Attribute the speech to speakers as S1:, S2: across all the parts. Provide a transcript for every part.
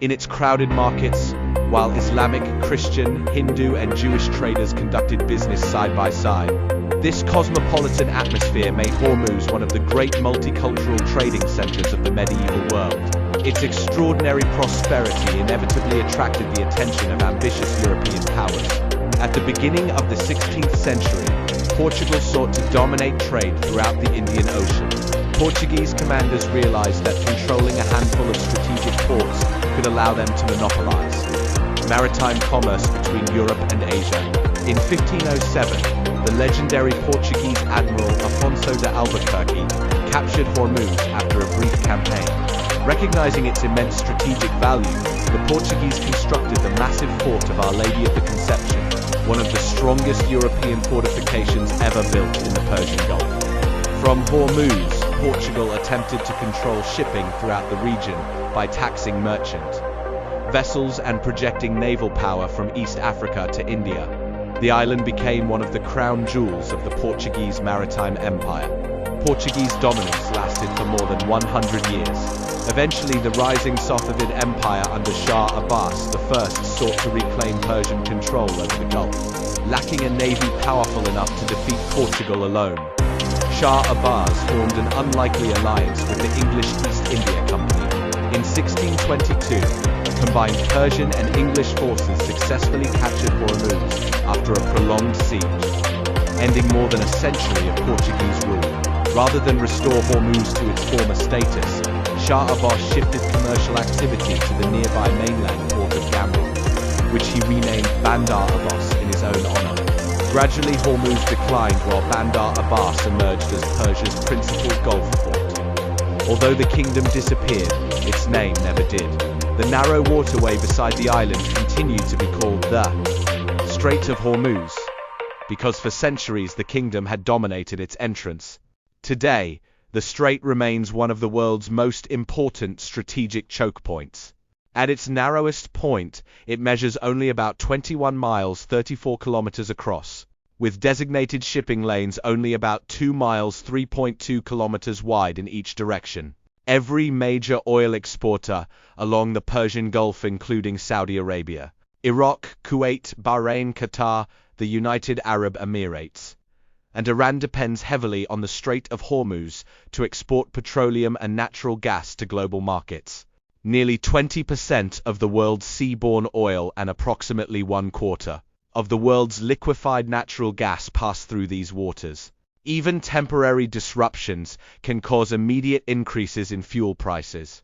S1: In its crowded markets, while Islamic, Christian, Hindu, and Jewish traders conducted business side by side, this cosmopolitan atmosphere made Hormuz one of the great multicultural trading centers of the medieval world. Its extraordinary prosperity inevitably attracted the attention of ambitious European powers. At the beginning of the 16th century, Portugal sought to dominate trade throughout the Indian Ocean. Portuguese commanders realized that controlling a handful of strategic ports could allow them to monopolize maritime commerce between Europe and Asia. In 1507, the legendary Portuguese admiral Afonso de Albuquerque captured Hormuz after a brief campaign. Recognizing its immense strategic value, the Portuguese constructed the massive fort of Our Lady of the Conception, one of the strongest European fortifications ever built in the Persian Gulf. From Hormuz, Portugal attempted to control shipping throughout the region by taxing merchant vessels and projecting naval power from East Africa to India. The island became one of the crown jewels of the Portuguese maritime empire. Portuguese dominance lasted for more than 100 years. Eventually, the rising Safavid Empire under Shah Abbas I sought to reclaim Persian control over the Gulf. Lacking a navy powerful enough to defeat Portugal alone, Shah Abbas formed an unlikely alliance with the English East India Company. In 1622, combined Persian and English forces successfully captured Hormuz after a prolonged siege, ending more than a century of Portuguese rule. Rather than restore Hormuz to its former status, Shah Abbas shifted commercial activity to the nearby mainland port of Gamrun, which he renamed Bandar Abbas in his own honor. Gradually, Hormuz declined while Bandar Abbas emerged as Persia's principal Gulf port. Although the kingdom disappeared, its name never did. The narrow waterway beside the island continued to be called the Strait of Hormuz, because for centuries the kingdom had dominated its entrance. Today, the strait remains one of the world's most important strategic choke points. At its narrowest point, it measures only about 21 miles 34 kilometers across, with designated shipping lanes only about 2 miles 3.2 kilometers wide in each direction. Every major oil exporter along the Persian Gulf, including Saudi Arabia, Iraq, Kuwait, Bahrain, Qatar, the United Arab Emirates, and Iran, depends heavily on the Strait of Hormuz to export petroleum and natural gas to global markets. Nearly 20% of the world's seaborne oil and approximately 1/4 of the world's liquefied natural gas pass through these waters. Even temporary disruptions can cause immediate increases in fuel prices,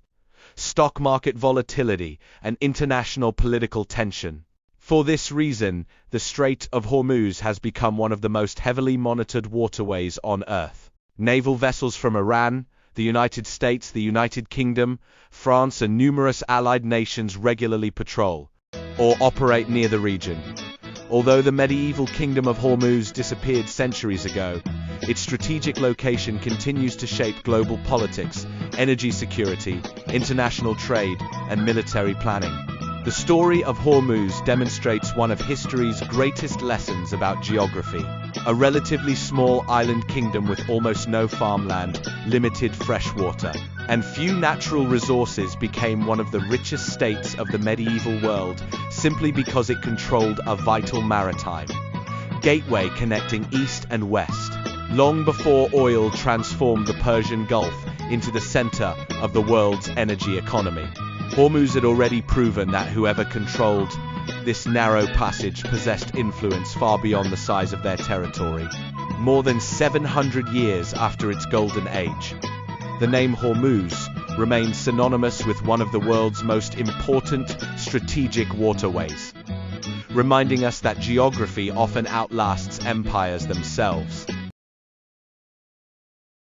S1: stock market volatility, and international political tension. For this reason, the Strait of Hormuz has become one of the most heavily monitored waterways on Earth. Naval vessels from Iran, the United States, the United Kingdom, France, and numerous allied nations regularly patrol or operate near the region. Although the medieval kingdom of Hormuz disappeared centuries ago, its strategic location continues to shape global politics, energy security, international trade, and military planning. The story of Hormuz demonstrates one of history's greatest lessons about geography. A relatively small island kingdom with almost no farmland, limited fresh water, and few natural resources became one of the richest states of the medieval world simply because it controlled a vital maritime gateway connecting east and west. Long before oil transformed the Persian Gulf into the center of the world's energy economy, Hormuz had already proven that whoever controlled this narrow passage possessed influence far beyond the size of their territory. More than 700 years after its golden age, the name Hormuz remains synonymous with one of the world's most important strategic waterways, reminding us that geography often outlasts empires themselves.